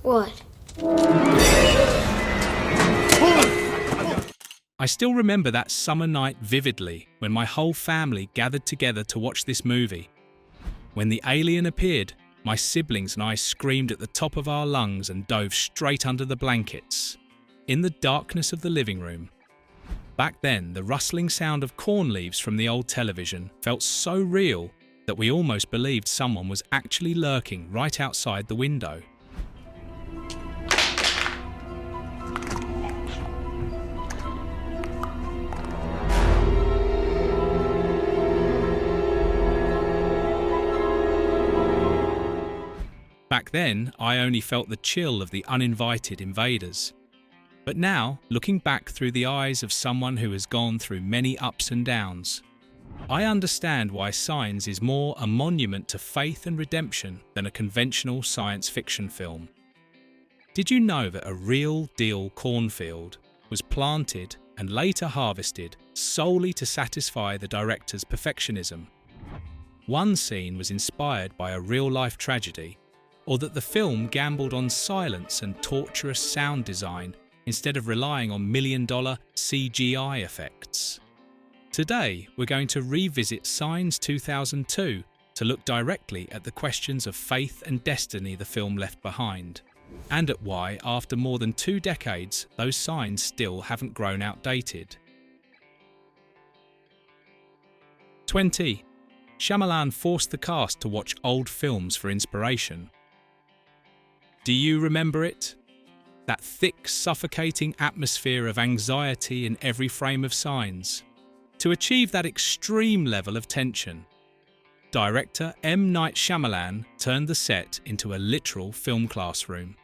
What? I still remember that summer night vividly when my whole family gathered together to watch this movie. When the alien appeared, my siblings and I screamed at the top of our lungs and dove straight under the blankets, in the darkness of the living room. Back then, the rustling sound of corn leaves from the old television felt so real that we almost believed someone was actually lurking right outside the window. Back then, I only felt the chill of the uninvited invaders. But now, looking back through the eyes of someone who has gone through many ups and downs, I understand why Signs is more a monument to faith and redemption than a conventional science fiction film. Did you know that a real-deal cornfield was planted and later harvested solely to satisfy the director's perfectionism? One scene was inspired by a real-life tragedy, or that the film gambled on silence and torturous sound design instead of relying on million-dollar CGI effects. Today, we're going to revisit Signs 2002 to look directly at the questions of faith and destiny the film left behind, and at why, after more than 2 decades, those signs still haven't grown outdated. 20. Shyamalan forced the cast to watch old films for inspiration. Do you remember it? That thick, suffocating atmosphere of anxiety in every frame of Signs. To achieve that extreme level of tension, director M. Night Shyamalan turned the set into a literal film classroom.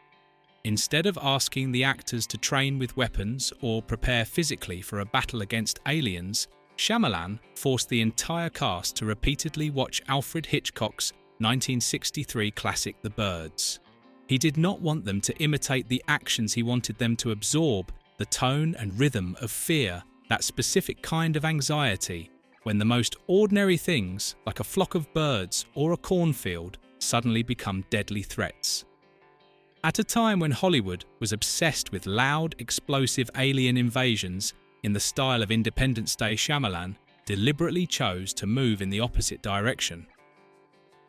Instead of asking the actors to train with weapons or prepare physically for a battle against aliens, Shyamalan forced the entire cast to repeatedly watch Alfred Hitchcock's 1963 classic The Birds. He did not want them to imitate the actions, he wanted them to absorb the tone and rhythm of fear, that specific kind of anxiety, when the most ordinary things, like a flock of birds or a cornfield, suddenly become deadly threats. At a time when Hollywood was obsessed with loud, explosive alien invasions in the style of Independence Day, Shyamalan deliberately chose to move in the opposite direction.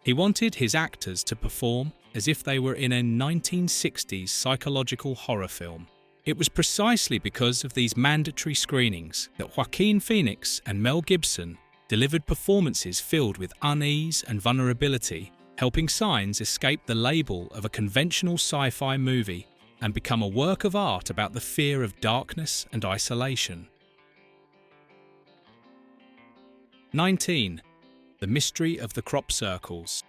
He wanted his actors to perform as if they were in a 1960s psychological horror film. It was precisely because of these mandatory screenings that Joaquin Phoenix and Mel Gibson delivered performances filled with unease and vulnerability, helping Signs escape the label of a conventional sci-fi movie and become a work of art about the fear of darkness and isolation. 19. The mystery of the crop circles.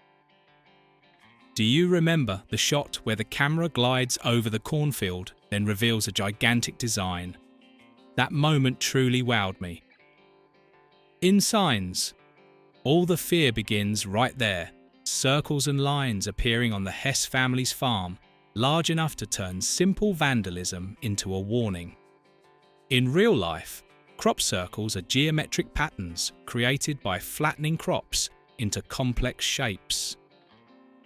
Do you remember the shot where the camera glides over the cornfield, then reveals a gigantic design? That moment truly wowed me. In Signs, all the fear begins right there, circles and lines appearing on the Hess family's farm, large enough to turn simple vandalism into a warning. In real life, crop circles are geometric patterns created by flattening crops into complex shapes.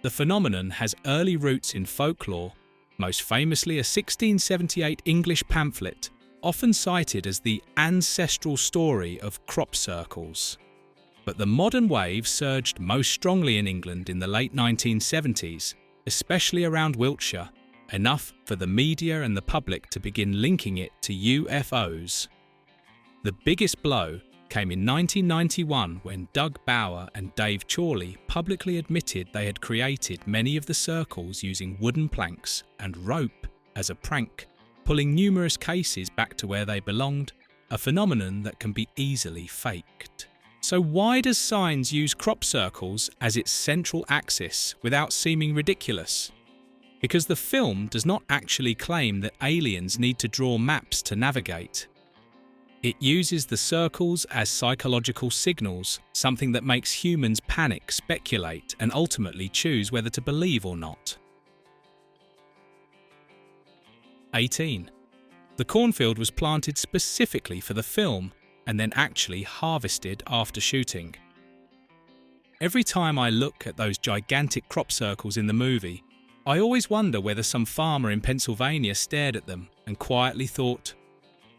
The phenomenon has early roots in folklore, most famously a 1678 English pamphlet, often cited as the ancestral story of crop circles. But the modern wave surged most strongly in England in the late 1970s, especially around Wiltshire, enough for the media and the public to begin linking it to UFOs. The biggest blow came in 1991 when Doug Bauer and Dave Chorley publicly admitted they had created many of the circles using wooden planks and rope as a prank, pulling numerous cases back to where they belonged, a phenomenon that can be easily faked. So why does Signs use crop circles as its central axis without seeming ridiculous? Because the film does not actually claim that aliens need to draw maps to navigate. It uses the circles as psychological signals, something that makes humans panic, speculate, and ultimately choose whether to believe or not. 18. The cornfield was planted specifically for the film and then actually harvested after shooting. Every time I look at those gigantic crop circles in the movie, I always wonder whether some farmer in Pennsylvania stared at them and quietly thought,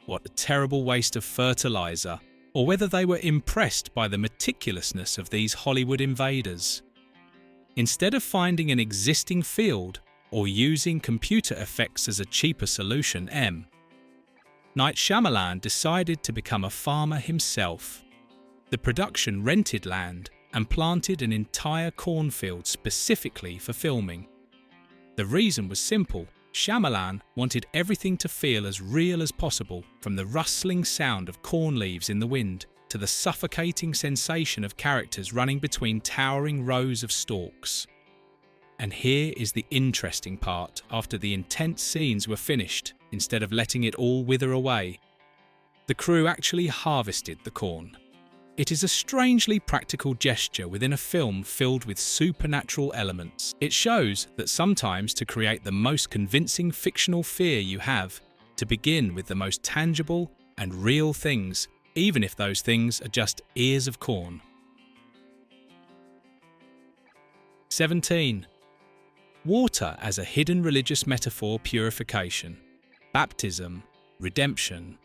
"What a terrible waste of fertilizer," or whether they were impressed by the meticulousness of these Hollywood invaders. Instead of finding an existing field or using computer effects as a cheaper solution, Night Shyamalan decided to become a farmer himself. The production rented land and planted an entire cornfield specifically for filming. The reason was simple. Shyamalan wanted everything to feel as real as possible, from the rustling sound of corn leaves in the wind to the suffocating sensation of characters running between towering rows of stalks. And here is the interesting part. After the intense scenes were finished, instead of letting it all wither away, the crew actually harvested the corn. It is a strangely practical gesture within a film filled with supernatural elements. It shows that sometimes to create the most convincing fictional fear you have, to begin with the most tangible and real things, even if those things are just ears of corn. 17. Water as a hidden religious metaphor: purification, baptism, redemption.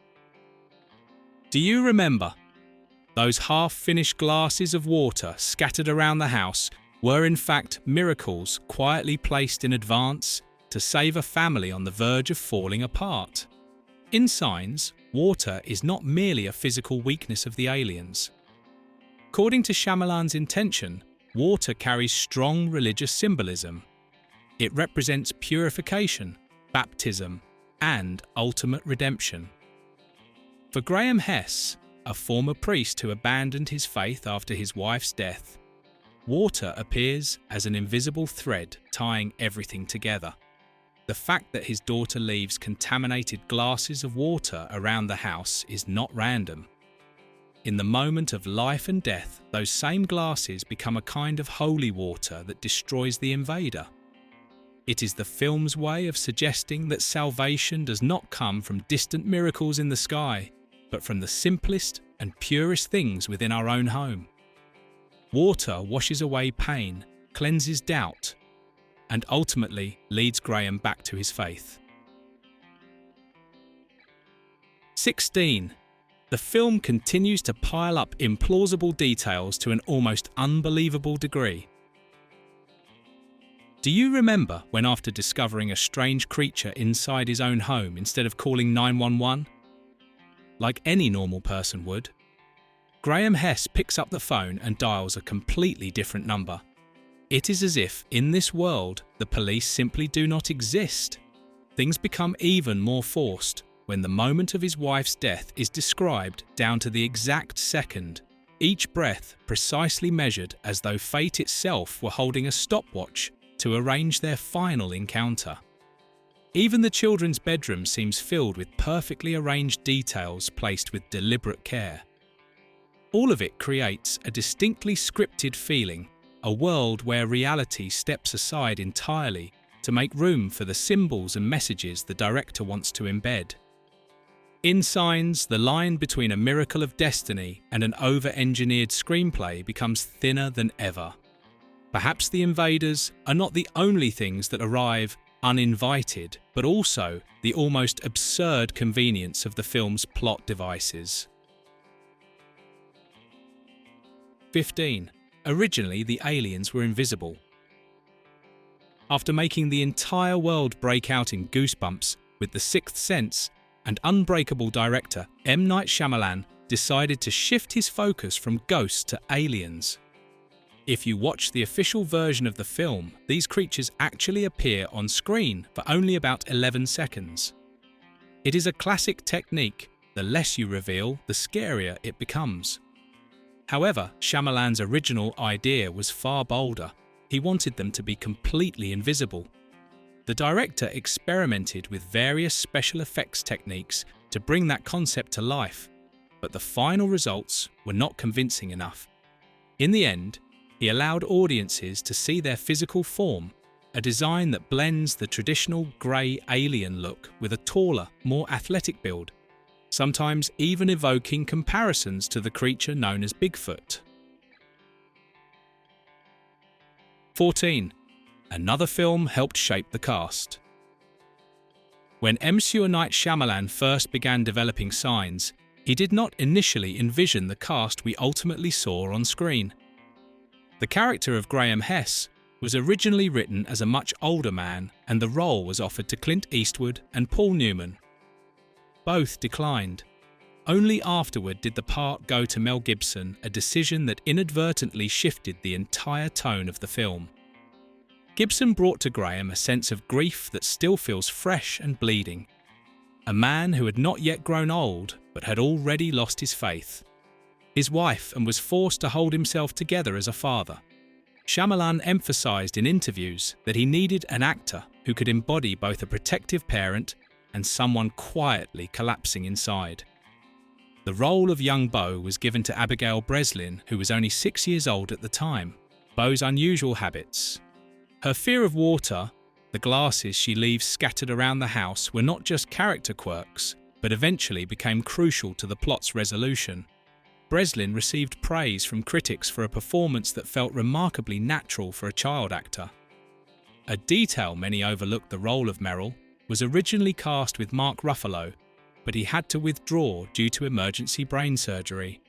Do you remember? Those half-finished glasses of water scattered around the house were in fact miracles quietly placed in advance to save a family on the verge of falling apart. In Signs, water is not merely a physical weakness of the aliens. According to Shyamalan's intention, water carries strong religious symbolism. It represents purification, baptism, and ultimate redemption. For Graham Hess, a former priest who abandoned his faith after his wife's death, water appears as an invisible thread tying everything together. The fact that his daughter leaves contaminated glasses of water around the house is not random. In the moment of life and death, those same glasses become a kind of holy water that destroys the invader. It is the film's way of suggesting that salvation does not come from distant miracles in the sky, but from the simplest and purest things within our own home. Water washes away pain, cleanses doubt, and ultimately leads Graham back to his faith. 16. The film continues to pile up implausible details to an almost unbelievable degree. Do you remember when, after discovering a strange creature inside his own home, instead of calling 911, like any normal person would, Graham Hess picks up the phone and dials a completely different number? It is as if, in this world, the police simply do not exist. Things become even more forced when the moment of his wife's death is described down to the exact second, each breath precisely measured as though fate itself were holding a stopwatch to arrange their final encounter. Even the children's bedroom seems filled with perfectly arranged details placed with deliberate care. All of it creates a distinctly scripted feeling, a world where reality steps aside entirely to make room for the symbols and messages the director wants to embed. In Signs, the line between a miracle of destiny and an over-engineered screenplay becomes thinner than ever. Perhaps the invaders are not the only things that arrive uninvited, but also the almost absurd convenience of the film's plot devices. 15. Originally, the aliens were invisible. After making the entire world break out in goosebumps with The Sixth Sense, and Unbreakable director M. Night Shyamalan decided to shift his focus from ghosts to aliens. If you watch the official version of the film, these creatures actually appear on screen for only about 11 seconds. It is a classic technique. The less you reveal, the scarier it becomes. However, Shyamalan's original idea was far bolder. He wanted them to be completely invisible. The director experimented with various special effects techniques to bring that concept to life, but the final results were not convincing enough. In the end, he allowed audiences to see their physical form, a design that blends the traditional grey alien look with a taller, more athletic build, sometimes even evoking comparisons to the creature known as Bigfoot. 14. another film helped shape the cast. When M. Night Shyamalan first began developing Signs, he did not initially envision the cast we ultimately saw on screen. The character of Graham Hess was originally written as a much older man, and the role was offered to Clint Eastwood and Paul Newman. Both declined. Only afterward did the part go to Mel Gibson, a decision that inadvertently shifted the entire tone of the film. Gibson brought to Graham a sense of grief that still feels fresh and bleeding. A man who had not yet grown old, but had already lost his faith. His wife, and was forced to hold himself together as a father. Shyamalan emphasized in interviews that he needed an actor who could embody both a protective parent and someone quietly collapsing inside. The role of young Bo was given to Abigail Breslin, who was only 6 years old at the time. Bo's unusual habits. Her fear of water, the glasses she leaves scattered around the house were not just character quirks, but eventually became crucial to the plot's resolution. Breslin received praise from critics for a performance that felt remarkably natural for a child actor. A detail many overlooked: the role of Merrill was originally cast with Mark Ruffalo, but he had to withdraw due to emergency brain surgery.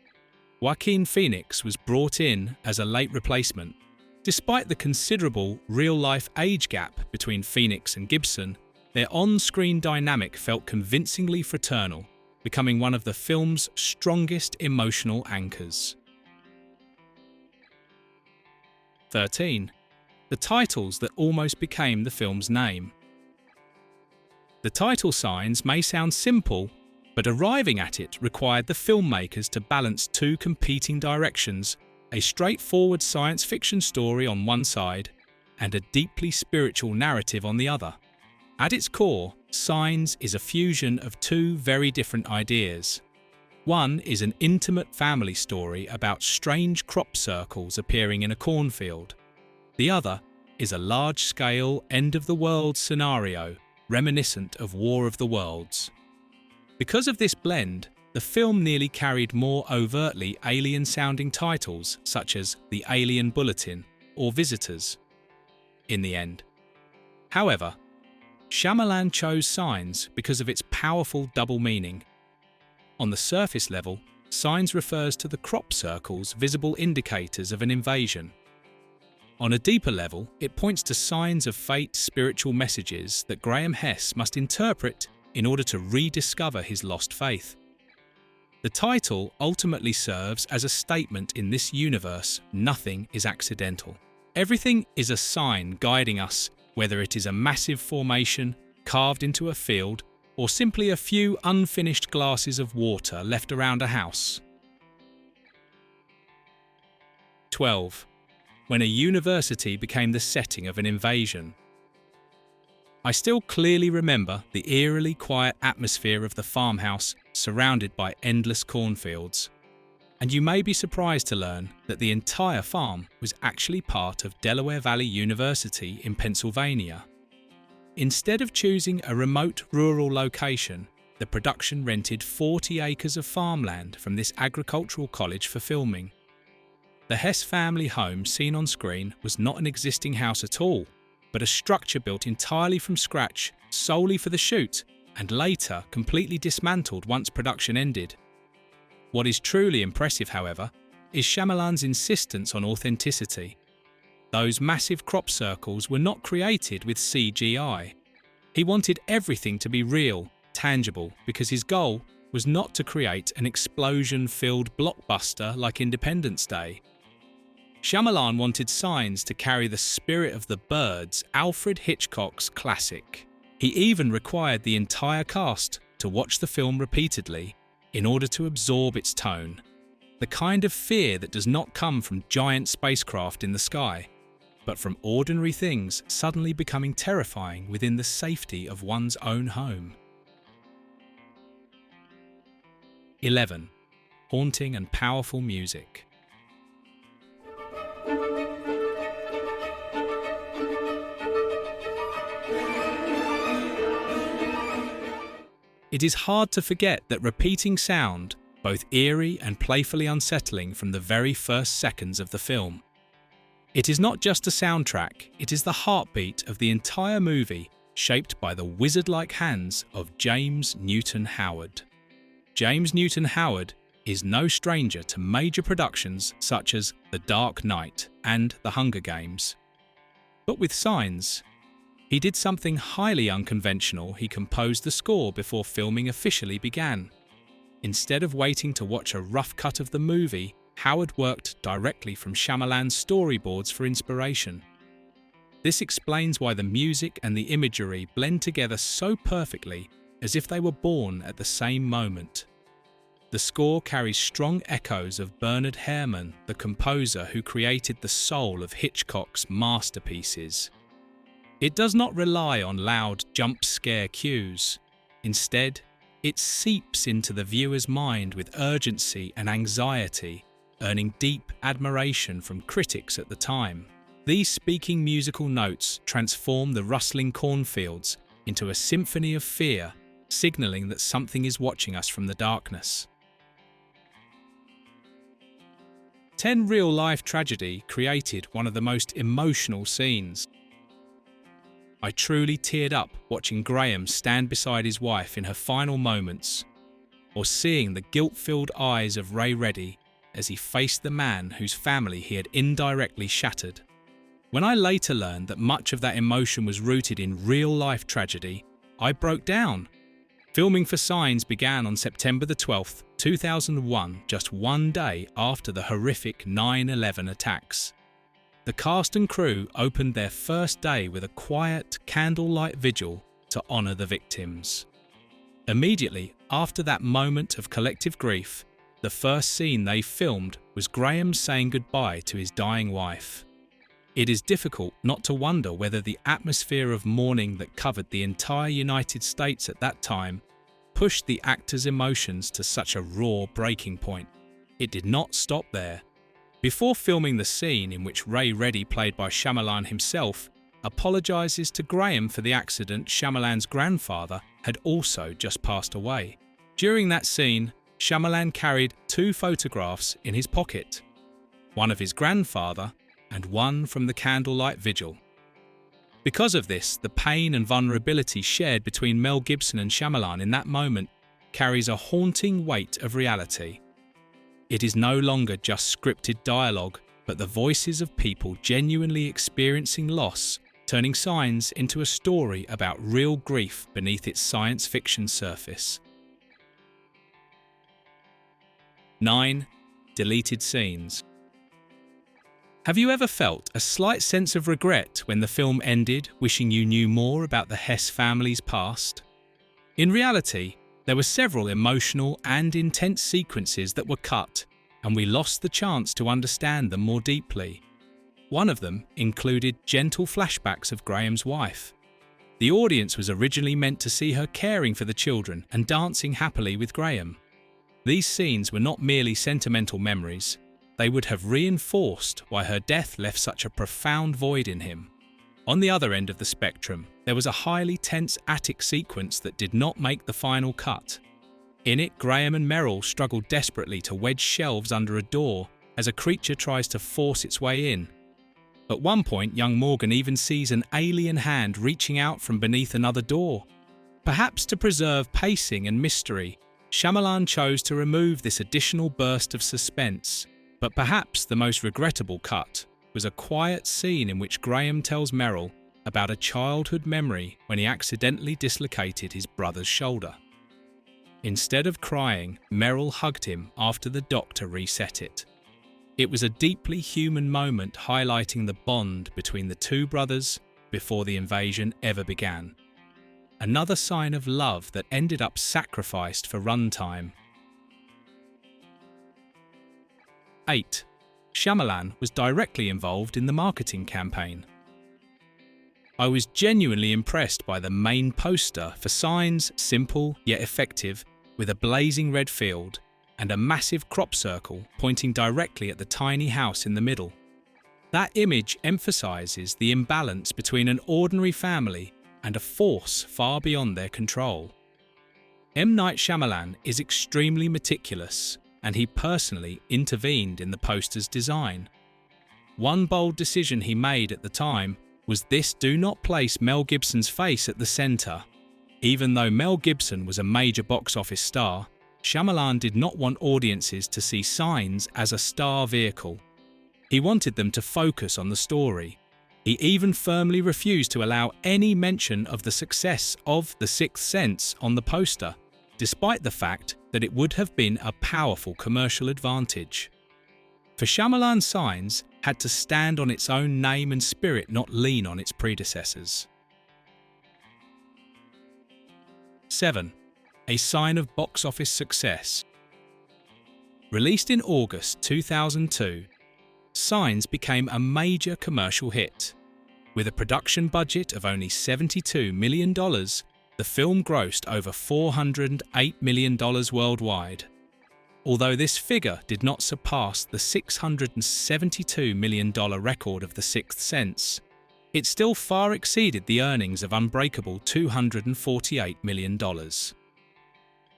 Joaquin Phoenix was brought in as a late replacement. Despite the considerable real-life age gap between Phoenix and Gibson, their on-screen dynamic felt convincingly fraternal, becoming one of the film's strongest emotional anchors. 13. The titles that almost became the film's name. The title Signs may sound simple, but arriving at it required the filmmakers to balance two competing directions: a straightforward science fiction story on one side and a deeply spiritual narrative on the other. At its core, Signs is a fusion of two very different ideas. One is an intimate family story about strange crop circles appearing in a cornfield. The other is a large-scale end-of-the-world scenario reminiscent of War of the Worlds. Because of this blend, the film nearly carried more overtly alien-sounding titles such as The Alien Bulletin or Visitors in the end. However, Shyamalan chose Signs because of its powerful double meaning. On the surface level, Signs refers to the crop circles, visible indicators of an invasion. On a deeper level, it points to signs of fate, spiritual messages that Graham Hess must interpret in order to rediscover his lost faith. The title ultimately serves as a statement: in this universe, nothing is accidental. Everything is a sign guiding us, whether it is a massive formation carved into a field or simply a few unfinished glasses of water left around a house. 12. When a university became the setting of an invasion. I still clearly remember the eerily quiet atmosphere of the farmhouse surrounded by endless cornfields. And you may be surprised to learn that the entire farm was actually part of Delaware Valley University in Pennsylvania. Instead of choosing a remote rural location, the production rented 40 acres of farmland from this agricultural college for filming. The Hess family home seen on screen was not an existing house at all, but a structure built entirely from scratch solely for the shoot, and later completely dismantled once production ended. What is truly impressive, however, is Shyamalan's insistence on authenticity. Those massive crop circles were not created with CGI. He wanted everything to be real, tangible, because his goal was not to create an explosion-filled blockbuster like Independence Day. Shyamalan wanted Signs to carry the spirit of The Birds, Alfred Hitchcock's classic. He even required the entire cast to watch the film repeatedly in order to absorb its tone. The kind of fear that does not come from giant spacecraft in the sky, but from ordinary things suddenly becoming terrifying within the safety of one's own home. 11. Haunting and powerful music. It is hard to forget that repeating sound, both eerie and playfully unsettling from the very first seconds of the film. It is not just a soundtrack, it is the heartbeat of the entire movie, shaped by the wizard-like hands of James Newton Howard. James Newton Howard is no stranger to major productions such as The Dark Knight and The Hunger Games. But with Signs, he did something highly unconventional. He composed the score before filming officially began. Instead of waiting to watch a rough cut of the movie, Howard worked directly from Shyamalan's storyboards for inspiration. This explains why the music and the imagery blend together so perfectly, as if they were born at the same moment. The score carries strong echoes of Bernard Herrmann, the composer who created the soul of Hitchcock's masterpieces. It does not rely on loud jump scare cues. Instead, it seeps into the viewer's mind with urgency and anxiety, earning deep admiration from critics at the time. These speaking musical notes transform the rustling cornfields into a symphony of fear, signaling that something is watching us from the darkness. 10 real-life tragedy created one of the most emotional scenes. I truly teared up watching Graham stand beside his wife in her final moments, or seeing the guilt-filled eyes of Ray Reddy as he faced the man whose family he had indirectly shattered. When I later learned that much of that emotion was rooted in real-life tragedy, I broke down. Filming for Signs began on September the 12th, 2001, just one day after the horrific 9/11 attacks. The cast and crew opened their first day with a quiet candlelight vigil to honour the victims. Immediately after that moment of collective grief, the first scene they filmed was Graham saying goodbye to his dying wife. It is difficult not to wonder whether the atmosphere of mourning that covered the entire United States at that time pushed the actors' emotions to such a raw breaking point. It did not stop there. Before filming the scene in which Ray Reddy, played by Shyamalan himself, apologises to Graham for the accident, Shyamalan's grandfather had also just passed away. During that scene, Shyamalan carried 2 photographs in his pocket, one of his grandfather and one from the candlelight vigil. Because of this, the pain and vulnerability shared between Mel Gibson and Shyamalan in that moment carries a haunting weight of reality. It is no longer just scripted dialogue, but the voices of people genuinely experiencing loss, turning Signs into a story about real grief beneath its science fiction surface. 9. Deleted scenes. Have you ever felt a slight sense of regret when the film ended, wishing you knew more about the Hess family's past? In reality, there were several emotional and intense sequences that were cut, and we lost the chance to understand them more deeply. One of them included gentle flashbacks of Graham's wife. The audience was originally meant to see her caring for the children and dancing happily with Graham. These scenes were not merely sentimental memories. They would have reinforced why her death left such a profound void in him. On the other end of the spectrum, there was a highly tense attic sequence that did not make the final cut. In it, Graham and Meryl struggle desperately to wedge shelves under a door as a creature tries to force its way in. At one point, young Morgan even sees an alien hand reaching out from beneath another door. Perhaps to preserve pacing and mystery, Shyamalan chose to remove this additional burst of suspense. But perhaps the most regrettable cut was a quiet scene in which Graham tells Meryl about a childhood memory when he accidentally dislocated his brother's shoulder. Instead of crying, Meryl hugged him after the doctor reset it. It was a deeply human moment highlighting the bond between the two brothers before the invasion ever began. Another sign of love that ended up sacrificed for runtime. 8. Shyamalan was directly involved in the marketing campaign. I was genuinely impressed by the main poster for Signs, simple yet effective, with a blazing red field and a massive crop circle pointing directly at the tiny house in the middle. That image emphasizes the imbalance between an ordinary family and a force far beyond their control. M. Night Shyamalan is extremely meticulous, and he personally intervened in the poster's design. One bold decision he made at the time was this: do not place Mel Gibson's face at the center. Even though Mel Gibson was a major box office star, Shyamalan did not want audiences to see Signs as a star vehicle. He wanted them to focus on the story. He even firmly refused to allow any mention of the success of The Sixth Sense on the poster, despite the fact that it would have been a powerful commercial advantage. For Shyamalan, Signs had to stand on its own name and spirit, not lean on its predecessors. 7. A sign of box office success. Released in August 2002, Signs became a major commercial hit. With a production budget of only $72 million, the film grossed over $408 million worldwide. Although this figure did not surpass the $672 million record of The Sixth Sense, it still far exceeded the earnings of Unbreakable $248 million.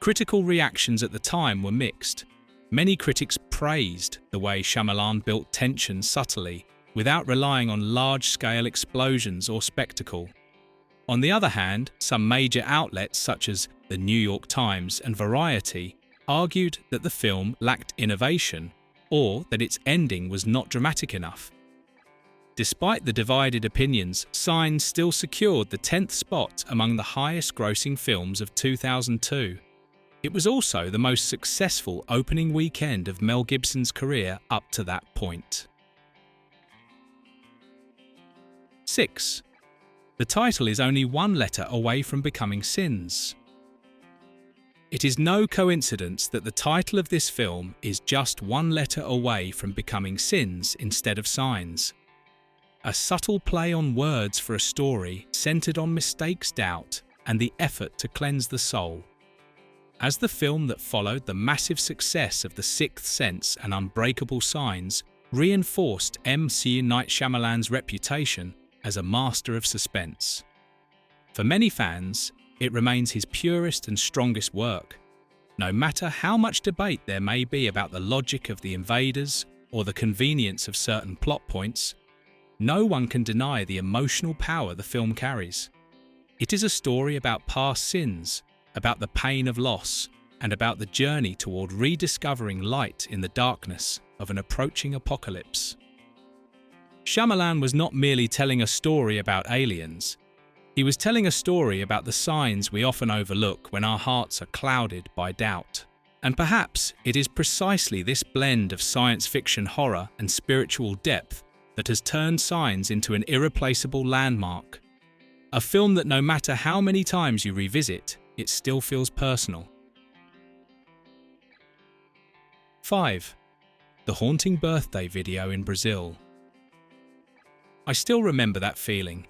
Critical reactions at the time were mixed. Many critics praised the way Shyamalan built tension subtly, without relying on large-scale explosions or spectacle. On the other hand, some major outlets such as the New York Times and Variety argued that the film lacked innovation, or that its ending was not dramatic enough. Despite the divided opinions, Signs still secured the 10th spot among the highest-grossing films of 2002. It was also the most successful opening weekend of Mel Gibson's career up to that point. 6. The title is only one letter away from becoming Sins. It is no coincidence that the title of this film is just one letter away from becoming Sins instead of Signs. A subtle play on words for a story centered on mistakes, doubt, and the effort to cleanse the soul. As the film that followed the massive success of The Sixth Sense and Unbreakable Signs reinforced M. Night Shyamalan's reputation as a master of suspense. For many fans, it remains his purest and strongest work. No matter how much debate there may be about the logic of the invaders or the convenience of certain plot points, no one can deny the emotional power the film carries. It is a story about past sins, about the pain of loss, and about the journey toward rediscovering light in the darkness of an approaching apocalypse. Shyamalan was not merely telling a story about aliens. He was telling a story about the signs we often overlook when our hearts are clouded by doubt. And perhaps it is precisely this blend of science fiction horror and spiritual depth that has turned Signs into an irreplaceable landmark. A film that no matter how many times you revisit, it still feels personal. 5. The haunting birthday video in Brazil. I still remember that feeling,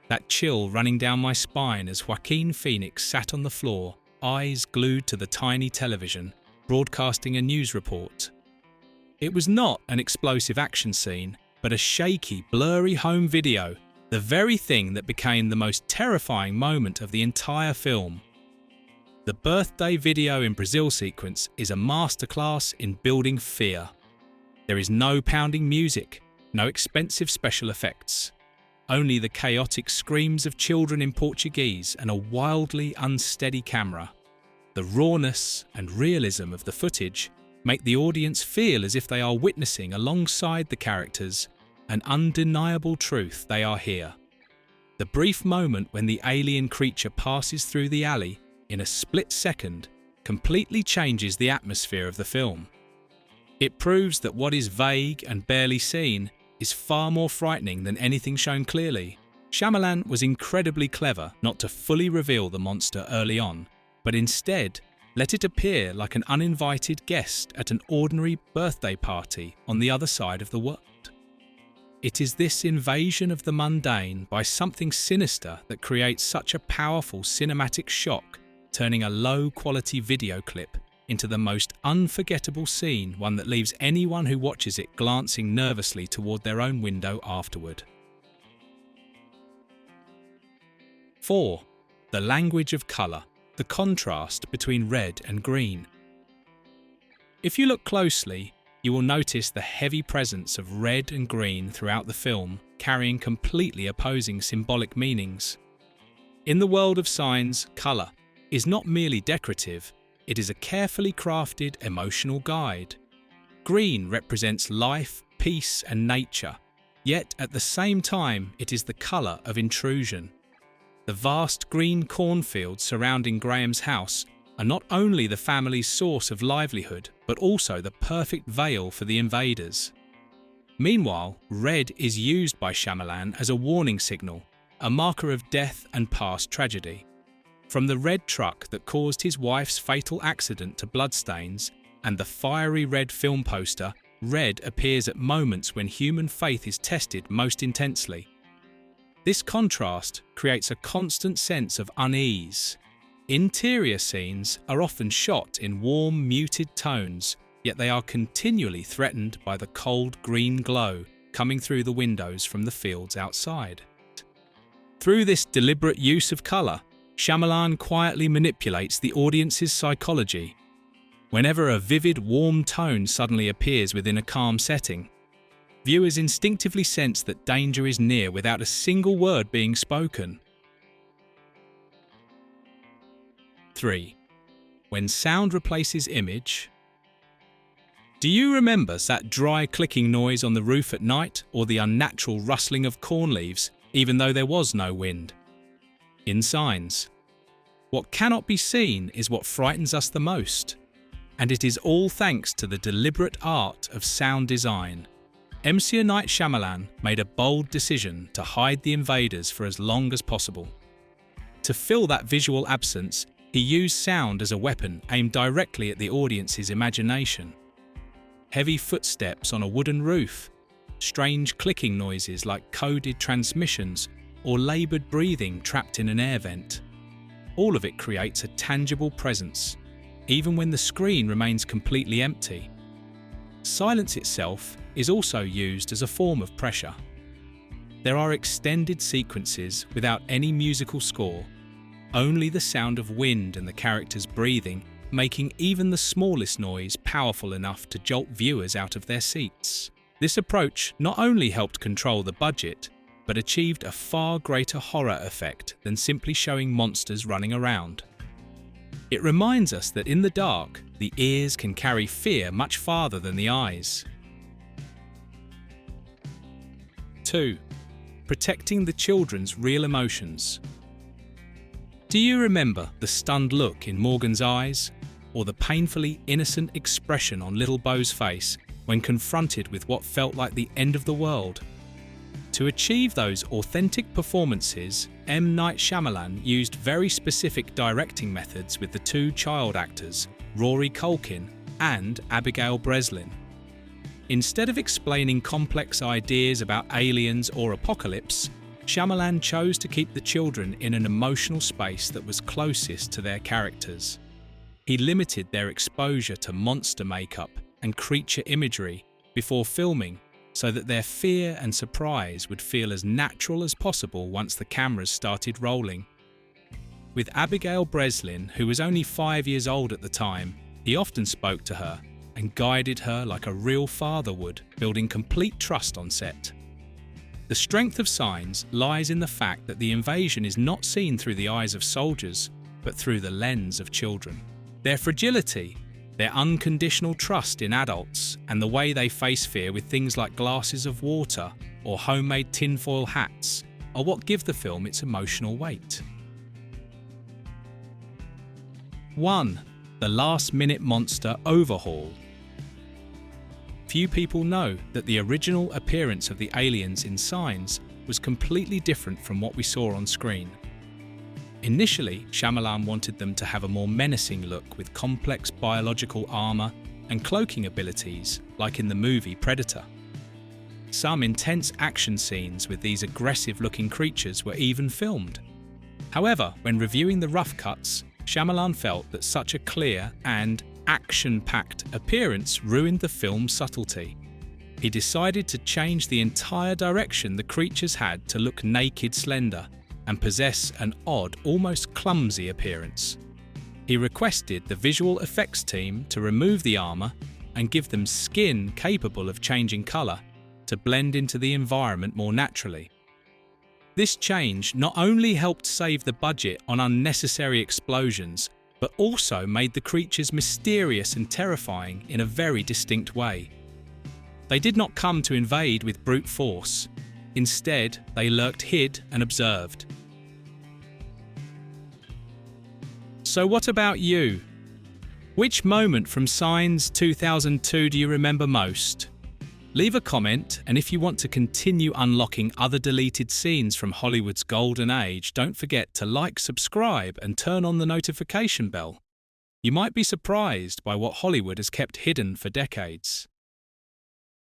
that chill running down my spine as Joaquin Phoenix sat on the floor, eyes glued to the tiny television, broadcasting a news report. It was not an explosive action scene, but a shaky, blurry home video, the very thing that became the most terrifying moment of the entire film. The birthday video in Brazil sequence is a masterclass in building fear. There is no pounding music, no expensive special effects, only the chaotic screams of children in Portuguese and a wildly unsteady camera. The rawness and realism of the footage make the audience feel as if they are witnessing alongside the characters an undeniable truth: they are here. The brief moment when the alien creature passes through the alley in a split second completely changes the atmosphere of the film. It proves that what is vague and barely seen is far more frightening than anything shown clearly. Shyamalan was incredibly clever not to fully reveal the monster early on, but instead let it appear like an uninvited guest at an ordinary birthday party on the other side of the world. It is this invasion of the mundane by something sinister that creates such a powerful cinematic shock, turning a low-quality video clip into the most unforgettable scene, one that leaves anyone who watches it glancing nervously toward their own window afterward. 4. The language of colour, the contrast between red and green. If you look closely, you will notice the heavy presence of red and green throughout the film, carrying completely opposing symbolic meanings. In the world of signs, colour is not merely decorative, it is a carefully crafted emotional guide. Green represents life, peace, and nature, yet at the same time it is the colour of intrusion. The vast green cornfields surrounding Graham's house are not only the family's source of livelihood, but also the perfect veil for the invaders. Meanwhile, red is used by Shyamalan as a warning signal, a marker of death and past tragedy. From the red truck that caused his wife's fatal accident to bloodstains and the fiery red film poster, red appears at moments when human faith is tested most intensely. This contrast creates a constant sense of unease. Interior scenes are often shot in warm, muted tones, yet they are continually threatened by the cold green glow coming through the windows from the fields outside. Through this deliberate use of colour, Shyamalan quietly manipulates the audience's psychology. Whenever a vivid, warm tone suddenly appears within a calm setting, viewers instinctively sense that danger is near without a single word being spoken. 3. When sound replaces image. Do you remember that dry clicking noise on the roof at night, or the unnatural rustling of corn leaves, even though there was no wind? In Signs, what cannot be seen is what frightens us the most, and it is all thanks to the deliberate art of sound design. M. Night Shyamalan made a bold decision to hide the invaders for as long as possible. To fill that visual absence, he used sound as a weapon aimed directly at the audience's imagination. Heavy footsteps on a wooden roof, strange clicking noises like coded transmissions, or laboured breathing trapped in an air vent. All of it creates a tangible presence, even when the screen remains completely empty. Silence itself is also used as a form of pressure. There are extended sequences without any musical score, only the sound of wind and the characters breathing, making even the smallest noise powerful enough to jolt viewers out of their seats. This approach not only helped control the budget, but achieved a far greater horror effect than simply showing monsters running around. It reminds us that in the dark, the ears can carry fear much farther than the eyes. 2. Protecting the children's real emotions. Do you remember the stunned look in Morgan's eyes, or the painfully innocent expression on little Beau's face when confronted with what felt like the end of the world? To achieve those authentic performances, M. Night Shyamalan used very specific directing methods with the two child actors, Rory Culkin and Abigail Breslin. Instead of explaining complex ideas about aliens or apocalypse, Shyamalan chose to keep the children in an emotional space that was closest to their characters. He limited their exposure to monster makeup and creature imagery before filming, so that their fear and surprise would feel as natural as possible once the cameras started rolling. With Abigail Breslin, who was only 5 years old at the time, he often spoke to her and guided her like a real father would, building complete trust on set. The strength of Signs lies in the fact that the invasion is not seen through the eyes of soldiers, but through the lens of children. Their fragility, their unconditional trust in adults, and the way they face fear with things like glasses of water or homemade tinfoil hats are what give the film its emotional weight. 1. The last-minute monster overhaul. Few people know that the original appearance of the aliens in Signs was completely different from what we saw on screen. Initially, Shyamalan wanted them to have a more menacing look with complex biological armour and cloaking abilities, like in the movie Predator. Some intense action scenes with these aggressive-looking creatures were even filmed. However, when reviewing the rough cuts, Shyamalan felt that such a clear and action-packed appearance ruined the film's subtlety. He decided to change the entire direction the creatures had to look naked slender and possess an odd, almost clumsy appearance. He requested the visual effects team to remove the armour and give them skin capable of changing colour to blend into the environment more naturally. This change not only helped save the budget on unnecessary explosions, but also made the creatures mysterious and terrifying in a very distinct way. They did not come to invade with brute force. Instead, they lurked hid and observed. So what about you? Which moment from Signs 2002 do you remember most? Leave a comment, and if you want to continue unlocking other deleted scenes from Hollywood's golden age, don't forget to like, subscribe, and turn on the notification bell. You might be surprised by what Hollywood has kept hidden for decades.